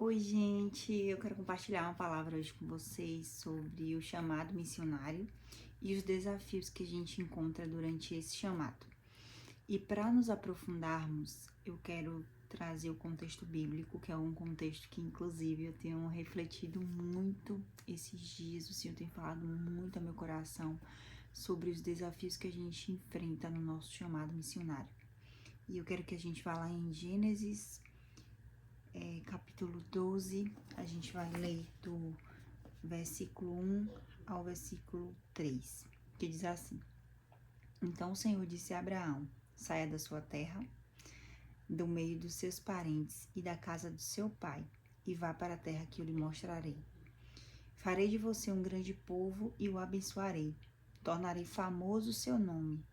Oi, gente, eu quero compartilhar uma palavra hoje com vocês sobre o chamado missionário e os desafios que a gente encontra durante esse chamado. E para nos aprofundarmos, eu quero trazer o contexto bíblico, que é um contexto que, inclusive, eu tenho refletido muito esses dias. O Senhor tem falado muito ao meu coração sobre os desafios que a gente enfrenta no nosso chamado missionário. E eu quero que a gente vá lá em Gênesis capítulo 12, a gente vai ler do versículo 1 ao versículo 3, que diz assim: Então o Senhor disse a Abraão: Saia da sua terra, do meio dos seus parentes e da casa do seu pai, e vá para a terra que eu lhe mostrarei. Farei de você um grande povo e o abençoarei. Tornarei famoso o seu nome,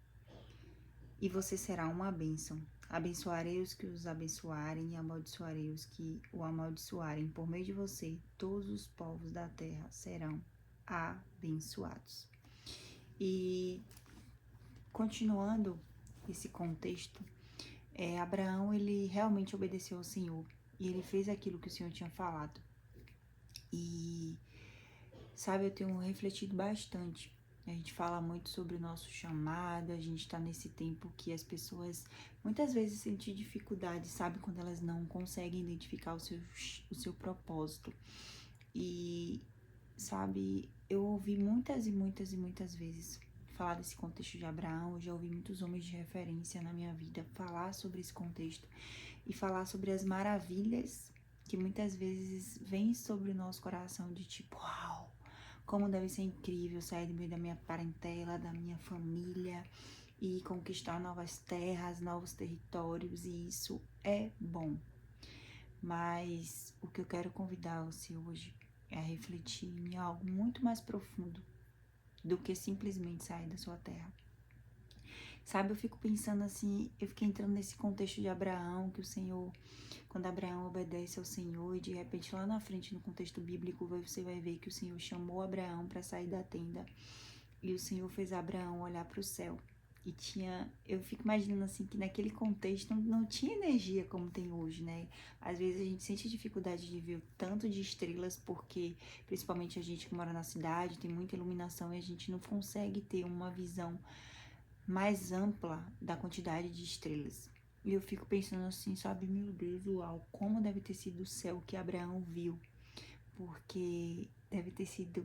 e você será uma bênção. Abençoarei os que os abençoarem e amaldiçoarei os que o amaldiçoarem. Por meio de você, todos os povos da terra serão abençoados. E continuando esse contexto, Abraão, ele realmente obedeceu ao Senhor e ele fez aquilo que o Senhor tinha falado. E, sabe, eu tenho refletido bastante. A gente fala muito sobre o nosso chamado, a gente tá nesse tempo que as pessoas muitas vezes sentem dificuldade, sabe? Quando elas não conseguem identificar o seu propósito. E, sabe, eu ouvi muitas e muitas e muitas vezes falar desse contexto de Abraão, eu já ouvi muitos homens de referência na minha vida falar sobre esse contexto e falar sobre as maravilhas que muitas vezes vêm sobre o nosso coração de tipo, uau! Como deve ser incrível sair do meio da minha parentela, da minha família e conquistar novas terras, novos territórios, e isso é bom. Mas o que eu quero convidar você hoje é a refletir em algo muito mais profundo do que simplesmente sair da sua terra. Sabe, eu fico pensando assim, eu fiquei entrando nesse contexto de Abraão, que o Senhor, quando Abraão obedece ao Senhor, e de repente lá na frente, no contexto bíblico, você vai ver que o Senhor chamou Abraão para sair da tenda, e o Senhor fez Abraão olhar para o céu. E eu fico imaginando assim, que naquele contexto não tinha energia como tem hoje, né? Às vezes a gente sente dificuldade de ver o tanto de estrelas, porque principalmente a gente que mora na cidade, tem muita iluminação e a gente não consegue ter uma visão mais ampla da quantidade de estrelas. E eu fico pensando assim, sabe, meu Deus, uau, como deve ter sido o céu que Abraão viu, porque deve ter sido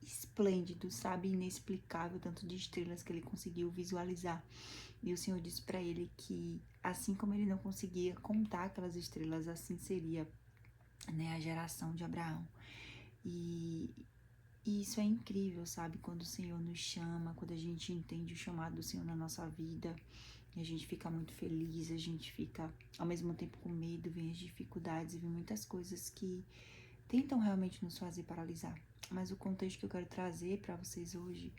esplêndido, sabe, inexplicável, tanto de estrelas que ele conseguiu visualizar. E o Senhor disse para ele que assim como ele não conseguia contar aquelas estrelas, assim seria, né, a geração de Abraão. E isso é incrível, sabe? Quando o Senhor nos chama, quando a gente entende o chamado do Senhor na nossa vida, a gente fica muito feliz, a gente fica ao mesmo tempo com medo, vem as dificuldades, vem muitas coisas que tentam realmente nos fazer paralisar. Mas o contexto que eu quero trazer para vocês hoje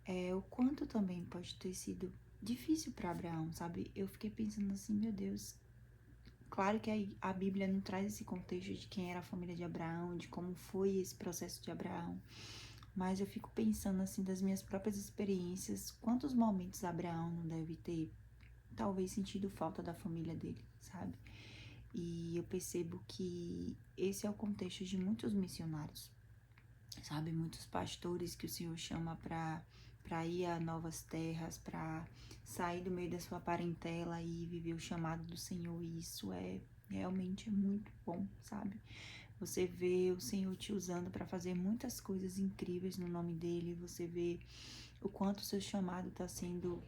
é o quanto também pode ter sido difícil para Abraão, sabe? Eu fiquei pensando assim, meu Deus, claro que a Bíblia não traz esse contexto de quem era a família de Abraão, de como foi esse processo de Abraão, mas eu fico pensando assim das minhas próprias experiências, quantos momentos Abraão não deve ter, talvez, sentido falta da família dele, sabe? E eu percebo que esse é o contexto de muitos missionários, sabe? Muitos pastores que o Senhor chama para ir a novas terras, para sair do meio da sua parentela e viver o chamado do Senhor. E isso é realmente muito bom, sabe? Você vê o Senhor te usando para fazer muitas coisas incríveis no nome dele. Você vê o quanto o seu chamado está sendo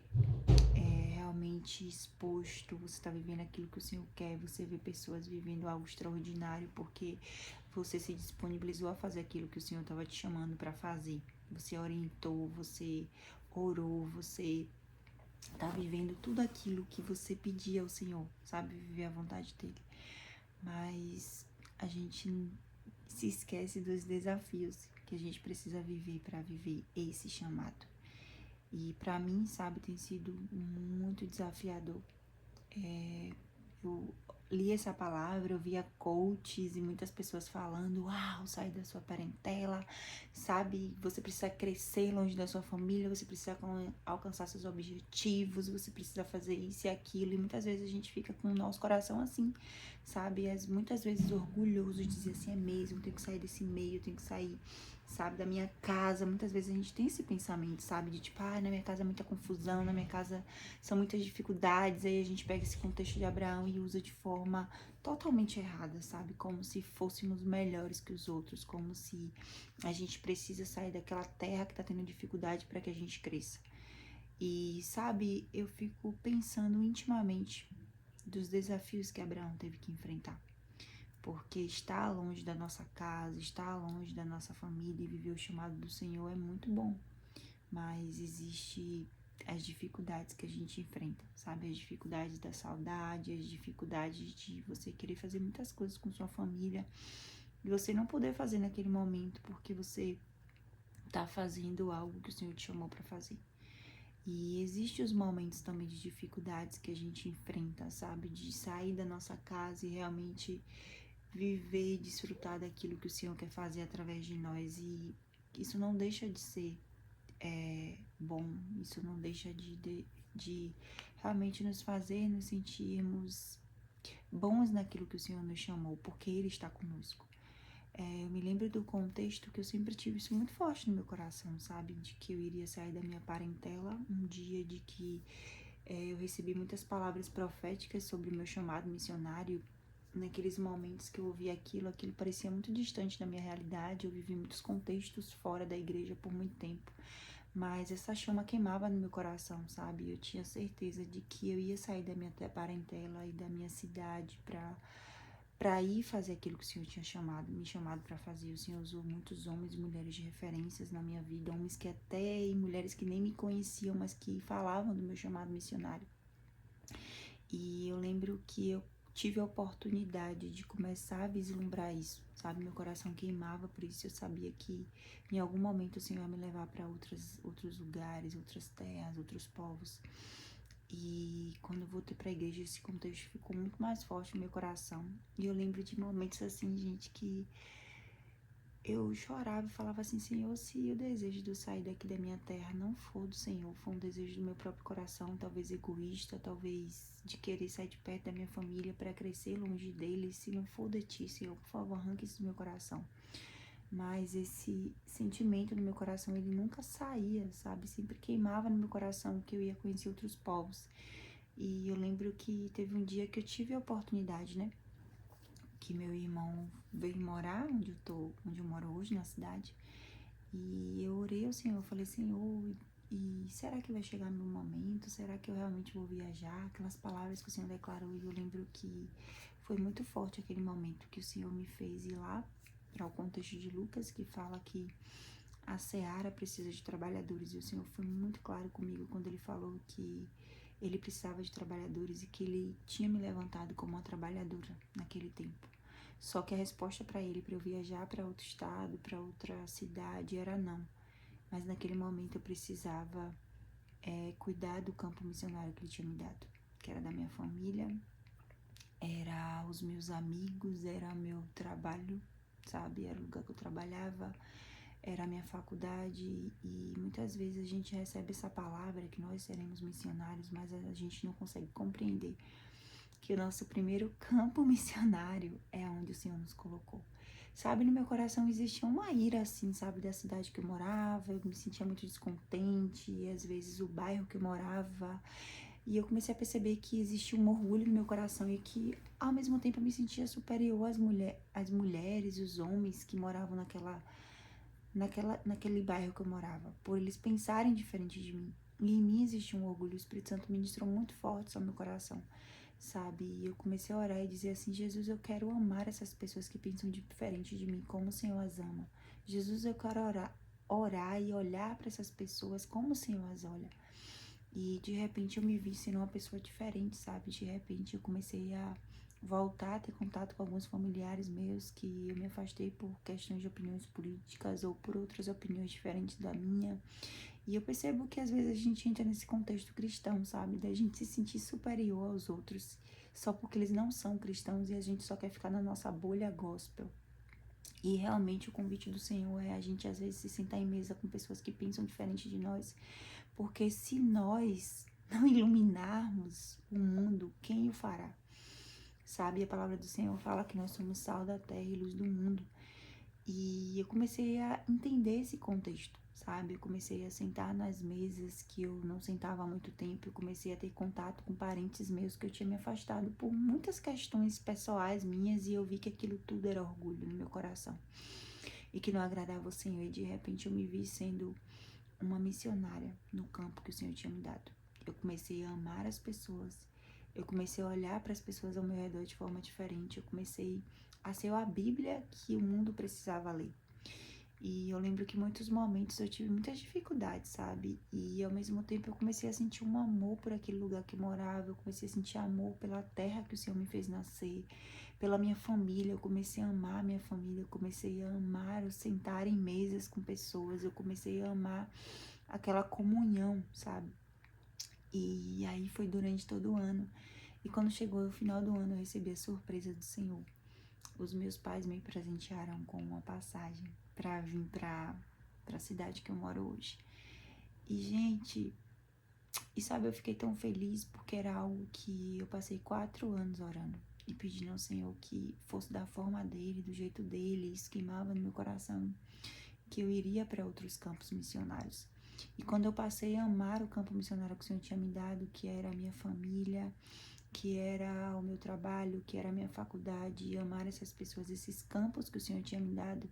realmente exposto. Você está vivendo aquilo que o Senhor quer. Você vê pessoas vivendo algo extraordinário porque você se disponibilizou a fazer aquilo que o Senhor estava te chamando para fazer. Você orientou, você orou, você tá vivendo tudo aquilo que você pedia ao Senhor, sabe? Viver a vontade dele. Mas a gente se esquece dos desafios que a gente precisa viver para viver esse chamado. E para mim, sabe, tem sido muito desafiador. Eu li essa palavra, eu via coaches e muitas pessoas falando, uau, sai da sua parentela, sabe? Você precisa crescer longe da sua família, você precisa alcançar seus objetivos, você precisa fazer isso e aquilo. E muitas vezes a gente fica com o nosso coração assim, sabe? Muitas vezes orgulhoso de dizer assim, é mesmo, eu tenho que sair desse meio, eu tenho que sair, sabe, da minha casa. Muitas vezes a gente tem esse pensamento, sabe? De tipo, na minha casa é muita confusão, na minha casa são muitas dificuldades. Aí a gente pega esse contexto de Abraão e usa de forma totalmente errada, sabe? Como se fôssemos melhores que os outros, como se a gente precisa sair daquela terra que tá tendo dificuldade para que a gente cresça. E, sabe, eu fico pensando intimamente dos desafios que Abraão teve que enfrentar. Porque estar longe da nossa casa, estar longe da nossa família e viver o chamado do Senhor é muito bom. Mas existe as dificuldades que a gente enfrenta, sabe? As dificuldades da saudade, as dificuldades de você querer fazer muitas coisas com sua família e você não poder fazer naquele momento porque você tá fazendo algo que o Senhor te chamou para fazer. E existem os momentos também de dificuldades que a gente enfrenta, sabe? De sair da nossa casa e realmente viver e desfrutar daquilo que o Senhor quer fazer através de nós. E isso não deixa de ser bom, isso não deixa de realmente nos fazer nos sentirmos bons naquilo que o Senhor nos chamou, porque Ele está conosco. Eu me lembro do contexto que eu sempre tive isso muito forte no meu coração, sabe? De que eu iria sair da minha parentela um dia, de que eu recebi muitas palavras proféticas sobre o meu chamado missionário. Naqueles momentos que eu ouvi aquilo parecia muito distante da minha realidade. Eu vivi muitos contextos fora da igreja por muito tempo. Mas essa chama queimava no meu coração, sabe? Eu tinha certeza de que eu ia sair da minha parentela e da minha cidade para ir fazer aquilo que o Senhor tinha me chamado para fazer. O Senhor usou muitos homens e mulheres de referências na minha vida, homens que até e mulheres que nem me conheciam, mas que falavam do meu chamado missionário. E eu lembro que eu tive a oportunidade de começar a vislumbrar isso, sabe? Meu coração queimava por isso. Eu sabia que em algum momento o Senhor ia me levar para outros lugares, outras terras, outros povos. E quando eu voltei pra igreja, esse contexto ficou muito mais forte no meu coração. E eu lembro de momentos assim, gente, que eu chorava e falava assim, Senhor, se o desejo de eu sair daqui da minha terra não for do Senhor, for um desejo do meu próprio coração, talvez egoísta, talvez de querer sair de perto da minha família para crescer longe deles, se não for de ti, Senhor, por favor, arranque isso do meu coração. Mas esse sentimento no meu coração, ele nunca saía, sabe? Sempre queimava no meu coração que eu ia conhecer outros povos. E eu lembro que teve um dia que eu tive a oportunidade, né? Que meu irmão veio morar onde eu moro hoje, na cidade. E eu orei ao Senhor, eu falei, Senhor, e será que vai chegar meu momento? Será que eu realmente vou viajar? Aquelas palavras que o Senhor declarou, e eu lembro que foi muito forte aquele momento que o Senhor me fez ir lá para o contexto de Lucas, que fala que a seara precisa de trabalhadores, e o Senhor foi muito claro comigo quando ele falou que ele precisava de trabalhadores e que ele tinha me levantado como uma trabalhadora naquele tempo. Só que a resposta para ele, para eu viajar para outro estado, para outra cidade, era não. Mas naquele momento eu precisava cuidar do campo missionário que ele tinha me dado, que era da minha família, era os meus amigos, era meu trabalho, sabe? Era o lugar que eu trabalhava, era a minha faculdade. E muitas vezes a gente recebe essa palavra que nós seremos missionários, mas a gente não consegue compreender que o nosso primeiro campo missionário é onde o Senhor nos colocou. Sabe, no meu coração existia uma ira, assim, sabe, da cidade que eu morava, eu me sentia muito descontente, e às vezes o bairro que eu morava, e eu comecei a perceber que existia um orgulho no meu coração e que, ao mesmo tempo, eu me sentia superior às mulheres e os homens que moravam naquele bairro que eu morava, por eles pensarem diferente de mim. E em mim existia um orgulho, o Espírito Santo ministrou muito forte sobre meu coração, sabe? E eu comecei a orar e dizer assim, Jesus, eu quero amar essas pessoas que pensam diferente de mim, como o Senhor as ama. Jesus, eu quero orar e olhar para essas pessoas como o Senhor as olha. E de repente eu me vi sendo uma pessoa diferente, sabe? De repente eu comecei a voltar a ter contato com alguns familiares meus que eu me afastei por questões de opiniões políticas ou por outras opiniões diferentes da minha. E eu percebo que às vezes a gente entra nesse contexto cristão, sabe? Da gente se sentir superior aos outros. só porque eles não são cristãos e a gente só quer ficar na nossa bolha gospel. E realmente o convite do Senhor é a gente às vezes se sentar em mesa com pessoas que pensam diferente de nós, porque se nós não iluminarmos o mundo, quem o fará? Sabe, a palavra do Senhor fala que nós somos sal da terra e luz do mundo. E eu comecei a entender esse contexto, sabe? Eu comecei a sentar nas mesas que eu não sentava há muito tempo. Eu comecei a ter contato com parentes meus que eu tinha me afastado por muitas questões pessoais minhas. E eu vi que aquilo tudo era orgulho no meu coração e que não agradava o Senhor. E de repente eu me vi sendo uma missionária no campo que o Senhor tinha me dado. Eu comecei a amar as pessoas. Eu comecei a olhar para as pessoas ao meu redor de forma diferente. Eu comecei a ser a Bíblia que o mundo precisava ler. E eu lembro que em muitos momentos eu tive muitas dificuldades, sabe? E ao mesmo tempo eu comecei a sentir um amor por aquele lugar que eu morava. Eu comecei a sentir amor pela terra que o Senhor me fez nascer, pela minha família. Eu comecei a amar a minha família. Eu comecei a amar o sentar em mesas com pessoas. Eu comecei a amar aquela comunhão, sabe? E aí foi durante todo o ano. E quando chegou o final do ano, eu recebi a surpresa do Senhor. Os meus pais me presentearam com uma passagem para vir para a cidade que eu moro hoje. E, gente, e sabe, eu fiquei tão feliz porque era algo que eu passei 4 anos orando e pedindo ao Senhor que fosse da forma dele, do jeito dele, isso queimava no meu coração, que eu iria para outros campos missionários. E quando eu passei a amar o campo missionário que o Senhor tinha me dado, que era a minha família, que era o meu trabalho, que era a minha faculdade, e amar essas pessoas, esses campos que o Senhor tinha me dado,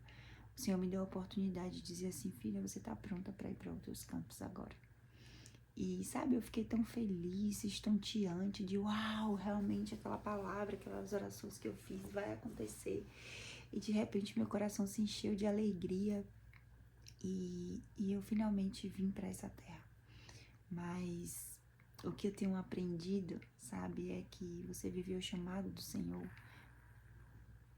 o Senhor me deu a oportunidade de dizer assim: filha, você tá pronta para ir para outros campos agora. E sabe, eu fiquei tão feliz, estonteante, de uau, realmente aquela palavra, aquelas orações que eu fiz vai acontecer. E de repente meu coração se encheu de alegria e eu finalmente vim para essa terra. Mas o que eu tenho aprendido, sabe, é que você viver o chamado do Senhor,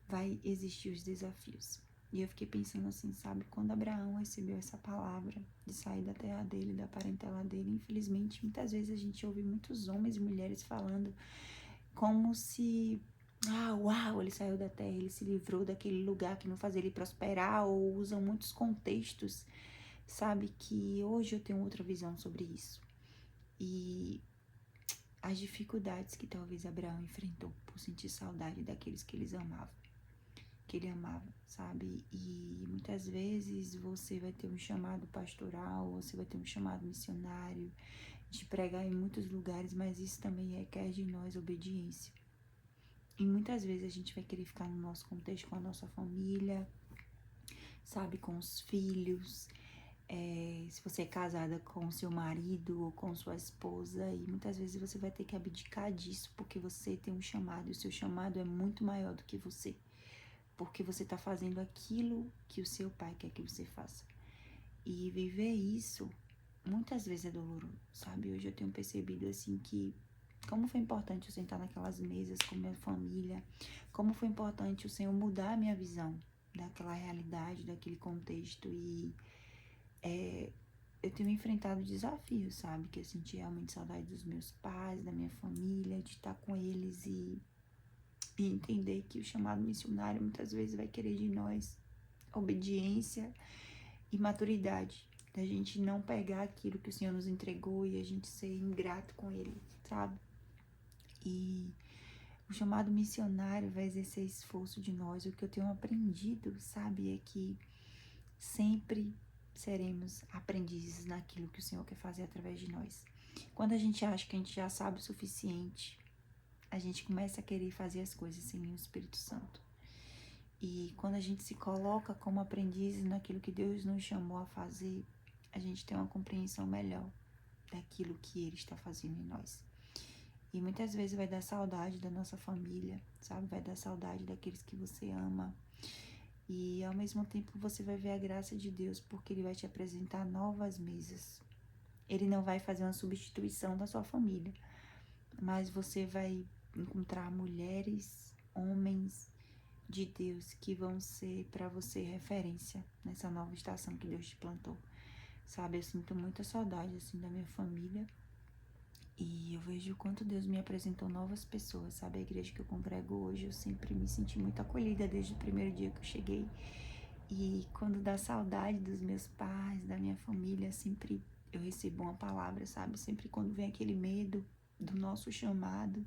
vai existir os desafios. E eu fiquei pensando assim, sabe, quando Abraão recebeu essa palavra de sair da terra dele, da parentela dele, infelizmente, muitas vezes a gente ouve muitos homens e mulheres falando como se, uau, ele saiu da terra, ele se livrou daquele lugar que não fazia ele prosperar, ou usam muitos contextos, sabe, que hoje eu tenho outra visão sobre isso. E as dificuldades que talvez Abraão enfrentou por sentir saudade daqueles que ele amava, sabe? E muitas vezes você vai ter um chamado pastoral, você vai ter um chamado missionário, de pregar em muitos lugares, mas isso também requer de nós obediência. E muitas vezes a gente vai querer ficar no nosso contexto, com a nossa família, sabe? Com os filhos, se você é casada com o seu marido ou com sua esposa, e muitas vezes você vai ter que abdicar disso, porque você tem um chamado, e o seu chamado é muito maior do que você, porque você está fazendo aquilo que o seu pai quer que você faça. E viver isso, muitas vezes é doloroso, sabe? Hoje eu tenho percebido, assim, que como foi importante eu sentar naquelas mesas com minha família, como foi importante o Senhor mudar a minha visão daquela realidade, daquele contexto, e eu tenho enfrentado desafios, sabe? Que eu senti realmente saudade dos meus pais, da minha família, de estar com eles e entender que o chamado missionário muitas vezes vai querer de nós obediência e maturidade, da gente não pegar aquilo que o Senhor nos entregou e a gente ser ingrato com ele, sabe? E o chamado missionário vai exercer esforço de nós. O que eu tenho aprendido, sabe, é que sempre seremos aprendizes naquilo que o Senhor quer fazer através de nós. Quando a gente acha que a gente já sabe o suficiente, a gente começa a querer fazer as coisas sem o Espírito Santo. E quando a gente se coloca como aprendizes naquilo que Deus nos chamou a fazer, a gente tem uma compreensão melhor daquilo que Ele está fazendo em nós. E muitas vezes vai dar saudade da nossa família, sabe? Vai dar saudade daqueles que você ama. E ao mesmo tempo você vai ver a graça de Deus, porque Ele vai te apresentar novas mesas. Ele não vai fazer uma substituição da sua família, mas você vai encontrar mulheres, homens de Deus que vão ser para você referência nessa nova estação que Deus te plantou. Sabe, eu sinto muita saudade assim da minha família E eu vejo o quanto Deus me apresentou novas pessoas, sabe? A igreja que eu congrego hoje, eu sempre me senti muito acolhida desde o primeiro dia que eu cheguei. E quando dá saudade dos meus pais, da minha família, sempre eu recebo uma palavra, sabe? Sempre quando vem aquele medo do nosso chamado,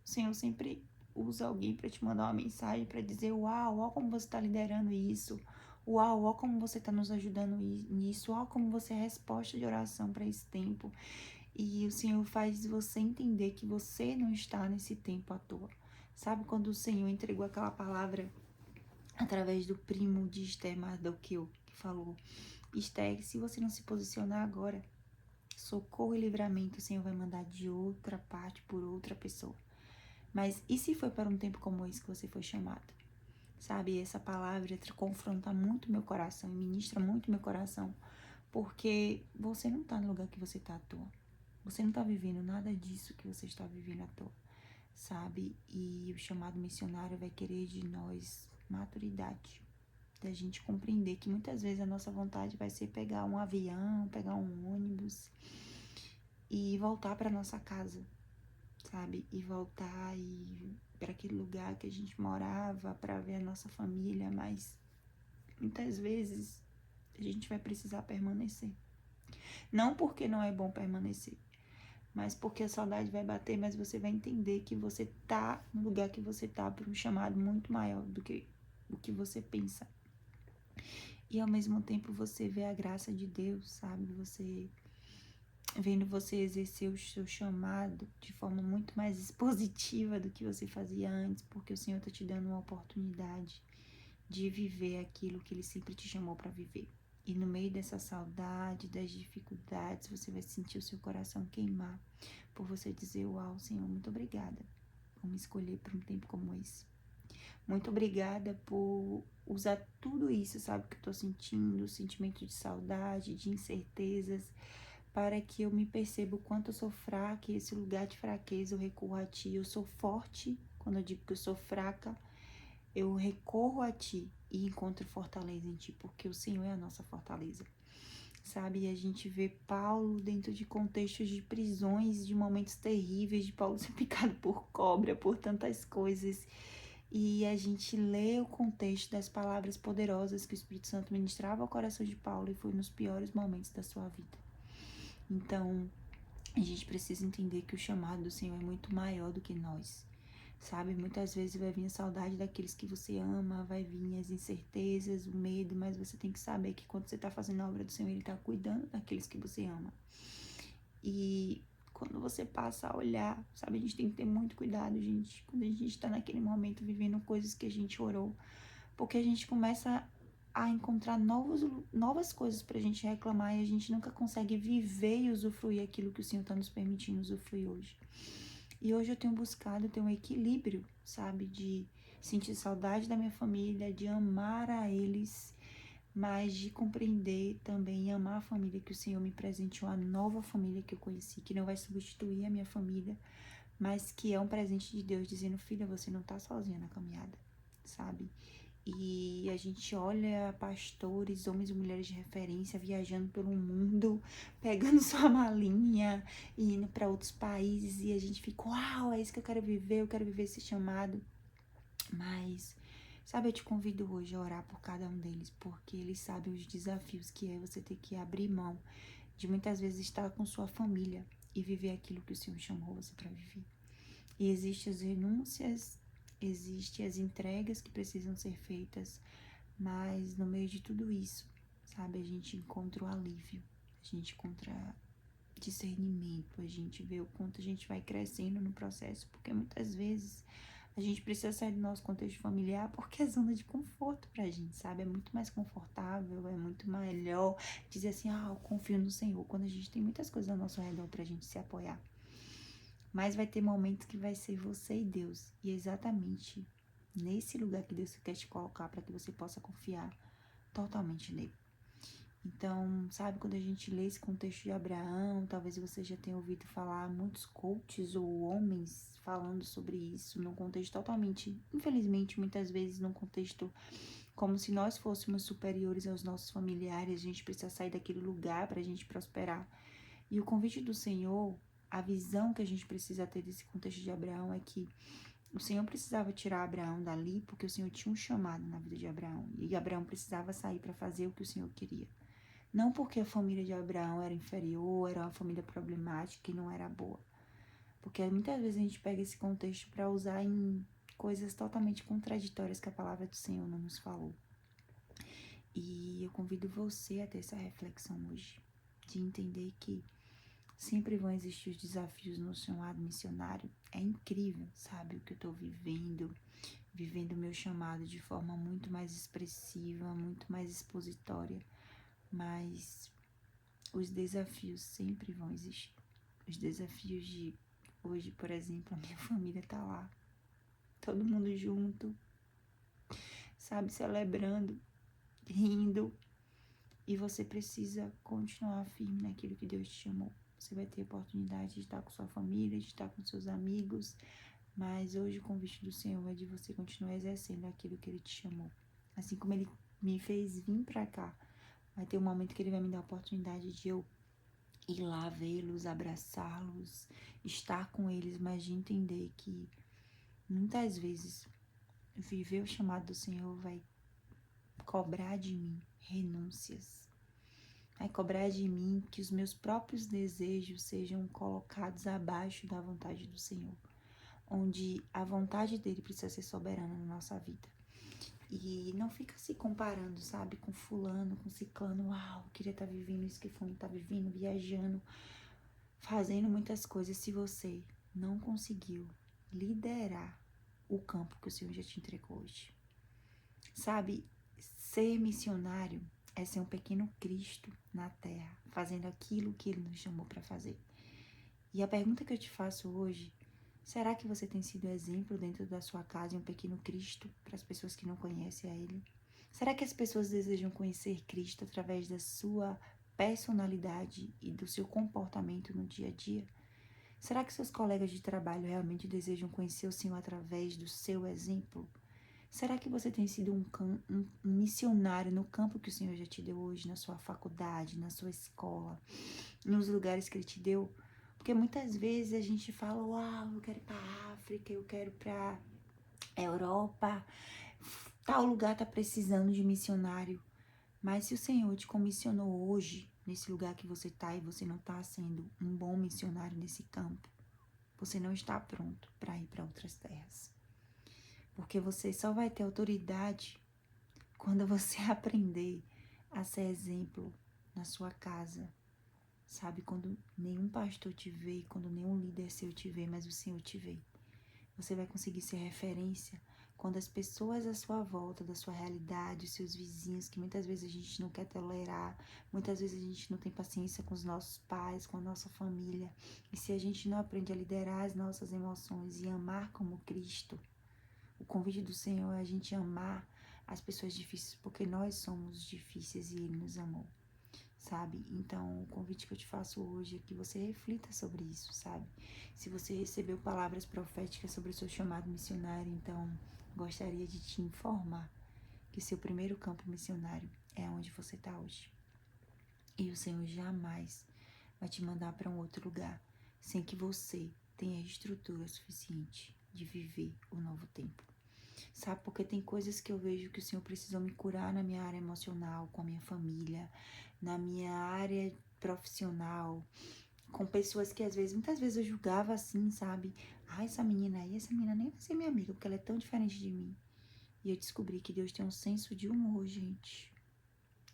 o Senhor sempre usa alguém para te mandar uma mensagem para dizer: uau, ó como você está liderando isso. Uau, ó como você está nos ajudando nisso. Uau, como você é a resposta de oração para esse tempo. E o Senhor faz você entender que você não está nesse tempo à toa. Sabe quando o Senhor entregou aquela palavra através do primo de Esther Mardoqueu, que falou: Esther, se você não se posicionar agora, socorro e livramento o Senhor vai mandar de outra parte por outra pessoa. Mas e se foi para um tempo como esse que você foi chamado? Sabe, essa palavra confronta muito meu coração e ministra muito meu coração, porque você não está no lugar que você está à toa. Você não está vivendo nada disso que você está vivendo à toa, sabe? E o chamado missionário vai querer de nós maturidade, da gente compreender que muitas vezes a nossa vontade vai ser pegar um avião, pegar um ônibus e voltar para nossa casa, sabe? E voltar e para aquele lugar que a gente morava, para ver a nossa família, mas muitas vezes a gente vai precisar permanecer. Não porque não é bom permanecer, mas porque a saudade vai bater, mas você vai entender que você tá no lugar que você tá por um chamado muito maior do que o que você pensa. E ao mesmo tempo você vê a graça de Deus, sabe? Você vendo você exercer o seu chamado de forma muito mais expositiva do que você fazia antes, porque o Senhor tá te dando uma oportunidade de viver aquilo que Ele sempre te chamou para viver. E no meio dessa saudade, das dificuldades, você vai sentir o seu coração queimar por você dizer: uau, Senhor, muito obrigada por me escolher para um tempo como esse. Muito obrigada por usar tudo isso, sabe, que eu tô sentindo, o sentimento de saudade, de incertezas, para que eu me perceba o quanto eu sou fraca e esse lugar de fraqueza eu recorro a Ti. Eu sou forte quando eu digo que eu sou fraca, eu recorro a Ti e encontro fortaleza em Ti, porque o Senhor é a nossa fortaleza, sabe? E a gente vê Paulo dentro de contextos de prisões, de momentos terríveis, de Paulo ser picado por cobra, por tantas coisas. E a gente lê o contexto das palavras poderosas que o Espírito Santo ministrava ao coração de Paulo e foi nos piores momentos da sua vida. Então, a gente precisa entender que o chamado do Senhor é muito maior do que nós, sabe? Muitas vezes vai vir a saudade daqueles que você ama, vai vir as incertezas, o medo, mas você tem que saber que quando você está fazendo a obra do Senhor, Ele está cuidando daqueles que você ama. E quando você passa a olhar, sabe? A gente tem que ter muito cuidado, gente, quando a gente está naquele momento vivendo coisas que a gente orou, porque a gente começa a encontrar novas coisas pra gente reclamar e a gente nunca consegue viver e usufruir aquilo que o Senhor tá nos permitindo usufruir hoje. E hoje eu tenho buscado ter um equilíbrio, sabe? De sentir saudade da minha família, de amar a eles, mas de compreender também e amar a família que o Senhor me presenteou, a nova família que eu conheci, que não vai substituir a minha família, mas que é um presente de Deus, dizendo: filha, você não tá sozinha na caminhada, sabe? E a gente olha pastores, homens e mulheres de referência viajando pelo mundo, pegando sua malinha e indo para outros países, e a gente fica: uau, é isso que eu quero viver esse chamado. Mas, sabe, eu te convido hoje a orar por cada um deles, porque eles sabem os desafios que é você ter que abrir mão de muitas vezes estar com sua família e viver aquilo que o Senhor chamou você para viver. E existem as renúncias, existem as entregas que precisam ser feitas, mas no meio de tudo isso, sabe, a gente encontra o alívio, a gente encontra discernimento, a gente vê o quanto a gente vai crescendo no processo, porque muitas vezes a gente precisa sair do nosso contexto familiar porque é zona de conforto pra gente, sabe? É muito mais confortável, é muito melhor dizer assim: ah, eu confio no Senhor, quando a gente tem muitas coisas ao nosso redor pra gente se apoiar. Mas vai ter momentos que vai ser você e Deus, e é exatamente nesse lugar que Deus quer te colocar para que você possa confiar totalmente nele. Então, sabe, quando a gente lê esse contexto de Abraão, talvez você já tenha ouvido falar muitos coaches ou homens falando sobre isso, num contexto totalmente, infelizmente, muitas vezes num contexto como se nós fôssemos superiores aos nossos familiares, a gente precisa sair daquele lugar para a gente prosperar. E o convite do Senhor a visão que a gente precisa ter desse contexto de Abraão é que o Senhor precisava tirar Abraão dali porque o Senhor tinha um chamado na vida de Abraão. E Abraão precisava sair para fazer o que o Senhor queria. Não porque a família de Abraão era inferior, era uma família problemática e não era boa. Porque muitas vezes a gente pega esse contexto para usar em coisas totalmente contraditórias que a palavra do Senhor não nos falou. E eu convido você a ter essa reflexão hoje, de entender que sempre vão existir os desafios no chamado missionário. É incrível, sabe, o que eu tô vivendo o meu chamado de forma muito mais expressiva, muito mais expositória, mas os desafios sempre vão existir. Os desafios de hoje, por exemplo, a minha família tá lá, todo mundo junto, sabe, celebrando, rindo, e você precisa continuar firme naquilo que Deus te chamou. Você vai ter a oportunidade de estar com sua família, de estar com seus amigos, mas hoje o convite do Senhor é de você continuar exercendo aquilo que Ele te chamou. Assim como Ele me fez vir pra cá, vai ter um momento que Ele vai me dar a oportunidade de eu ir lá vê-los, abraçá-los, estar com eles, mas de entender que muitas vezes viver o chamado do Senhor vai cobrar de mim renúncias. Vai cobrar de mim que os meus próprios desejos sejam colocados abaixo da vontade do Senhor, onde a vontade dele precisa ser soberana na nossa vida. E não fica se comparando, sabe, com fulano, com ciclano. Uau, eu queria estar vivendo isso que fulano está vivendo, viajando, fazendo muitas coisas. Se você não conseguiu liderar o campo que o Senhor já te entregou hoje. Sabe, ser missionário é ser um pequeno Cristo na terra, fazendo aquilo que Ele nos chamou para fazer. E a pergunta que eu te faço hoje: será que você tem sido exemplo dentro da sua casa e um pequeno Cristo para as pessoas que não conhecem a Ele? Será que as pessoas desejam conhecer Cristo através da sua personalidade e do seu comportamento no dia a dia? Será que seus colegas de trabalho realmente desejam conhecer o Senhor através do seu exemplo? Será que você tem sido um missionário no campo que o Senhor já te deu hoje, na sua faculdade, na sua escola, nos lugares que Ele te deu? Porque muitas vezes a gente fala, uau, eu quero ir pra África, eu quero ir pra Europa, tal lugar tá precisando de missionário. Mas se o Senhor te comissionou hoje, nesse lugar que você tá, e você não tá sendo um bom missionário nesse campo, você não está pronto para ir para outras terras. Porque você só vai ter autoridade quando você aprender a ser exemplo na sua casa. Sabe, quando nenhum pastor te vê, quando nenhum líder seu te vê, mas o Senhor te vê. Você vai conseguir ser referência quando as pessoas à sua volta, da sua realidade, os seus vizinhos, que muitas vezes a gente não quer tolerar, muitas vezes a gente não tem paciência com os nossos pais, com a nossa família. E se a gente não aprende a liderar as nossas emoções e amar como Cristo, o convite do Senhor é a gente amar as pessoas difíceis, porque nós somos difíceis e Ele nos amou, sabe? Então, o convite que eu te faço hoje é que você reflita sobre isso, sabe? Se você recebeu palavras proféticas sobre o seu chamado missionário, então gostaria de te informar que seu primeiro campo missionário é onde você está hoje. E o Senhor jamais vai te mandar para um outro lugar sem que você tenha estrutura suficiente de viver o novo tempo. Sabe, porque tem coisas que eu vejo que o Senhor precisou me curar na minha área emocional, com a minha família, na minha área profissional, com pessoas que às vezes, muitas vezes eu julgava assim, sabe? Ah, essa menina nem vai ser minha amiga, porque ela é tão diferente de mim. E eu descobri que Deus tem um senso de humor, gente.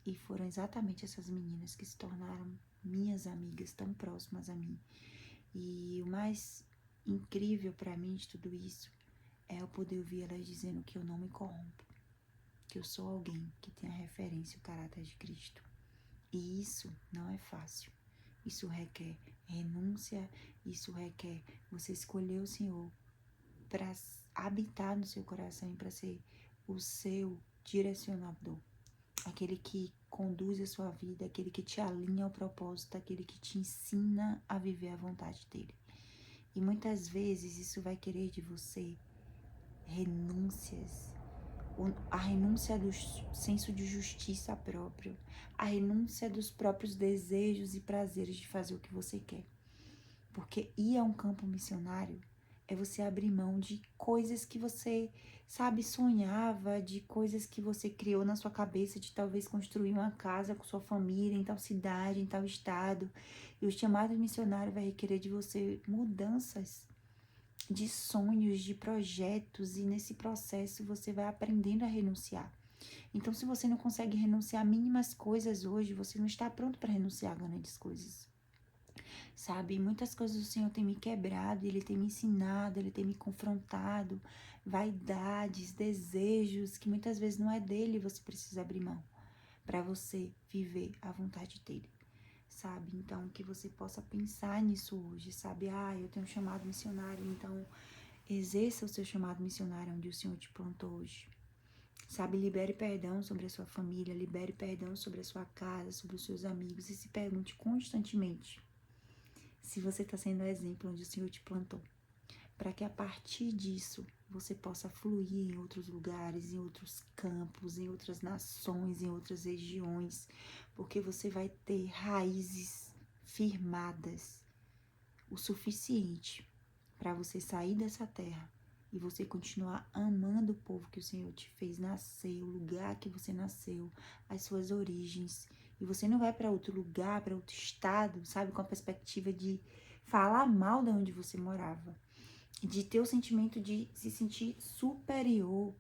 E foram exatamente essas meninas que se tornaram minhas amigas, tão próximas a mim. E o mais incrível para mim de tudo isso é eu poder ouvir elas dizendo que eu não me corrompo, que eu sou alguém que tem a referência e o caráter de Cristo. E isso não é fácil. Isso requer renúncia, isso requer você escolher o Senhor para habitar no seu coração e para ser o seu direcionador. Aquele que conduz a sua vida, aquele que te alinha ao propósito, aquele que te ensina a viver a vontade dele. E muitas vezes isso vai querer de você renúncias, a renúncia do senso de justiça próprio, a renúncia dos próprios desejos e prazeres de fazer o que você quer. Porque ir a um campo missionário é você abrir mão de coisas que você, sabe, sonhava, de coisas que você criou na sua cabeça, de talvez construir uma casa com sua família em tal cidade, em tal estado. E o chamado missionário vai requerer de você mudanças de sonhos, de projetos, e nesse processo você vai aprendendo a renunciar. Então, se você não consegue renunciar a mínimas coisas hoje, você não está pronto para renunciar a grandes coisas. Sabe, muitas coisas o Senhor tem me quebrado, Ele tem me ensinado, Ele tem me confrontado, vaidades, desejos, que muitas vezes não é dele, você precisa abrir mão para você viver a vontade dele, sabe? Então, que você possa pensar nisso hoje, sabe? Eu tenho um chamado missionário, então exerça o seu chamado missionário onde o Senhor te plantou hoje. Sabe, libere perdão sobre a sua família, libere perdão sobre a sua casa, sobre os seus amigos, e se pergunte constantemente se você está sendo o exemplo onde o Senhor te plantou, para que a partir disso você possa fluir em outros lugares, em outros campos, em outras nações, em outras regiões, porque você vai ter raízes firmadas o suficiente para você sair dessa terra e você continuar amando o povo que o Senhor te fez nascer, o lugar que você nasceu, as suas origens. E você não vai para outro lugar, para outro estado, sabe, com a perspectiva de falar mal de onde você morava, de ter o sentimento de se sentir superior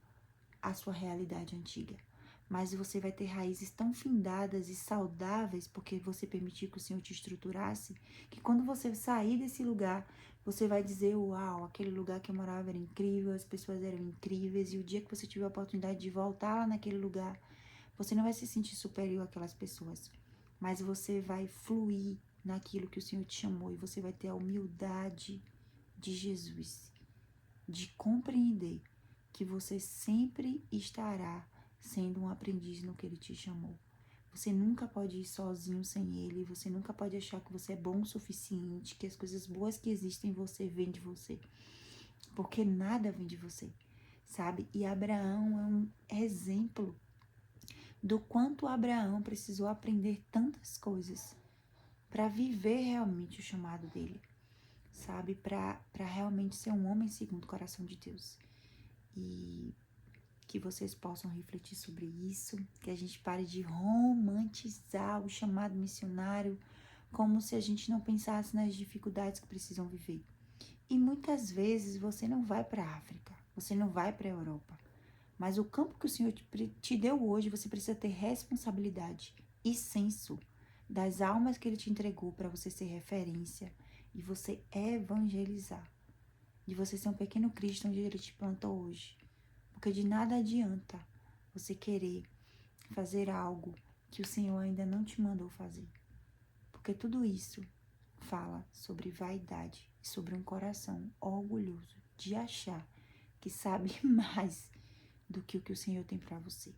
à sua realidade antiga. Mas você vai ter raízes tão findadas e saudáveis, porque você permitiu que o Senhor te estruturasse, que quando você sair desse lugar, você vai dizer: uau, aquele lugar que eu morava era incrível, as pessoas eram incríveis, e o dia que você tiver a oportunidade de voltar lá naquele lugar, você não vai se sentir superior àquelas pessoas, mas você vai fluir naquilo que o Senhor te chamou, e você vai ter a humildade de Jesus, de compreender que você sempre estará sendo um aprendiz no que ele te chamou. Você nunca pode ir sozinho sem ele, você nunca pode achar que você é bom o suficiente, que as coisas boas que existem em você vêm de você, porque nada vem de você, sabe? E Abraão é um exemplo do quanto Abraão precisou aprender tantas coisas para viver realmente o chamado dele, sabe? Para realmente ser um homem segundo o coração de Deus. E que vocês possam refletir sobre isso, que a gente pare de romantizar o chamado missionário como se a gente não pensasse nas dificuldades que precisam viver. E muitas vezes você não vai para a África, você não vai para a Europa, mas o campo que o Senhor te deu hoje, você precisa ter responsabilidade e senso das almas que Ele te entregou para você ser referência e você evangelizar, de você ser um pequeno Cristo onde Ele te plantou hoje. Porque de nada adianta você querer fazer algo que o Senhor ainda não te mandou fazer. Porque tudo isso fala sobre vaidade e sobre um coração orgulhoso de achar que sabe mais do que o Senhor tem para você.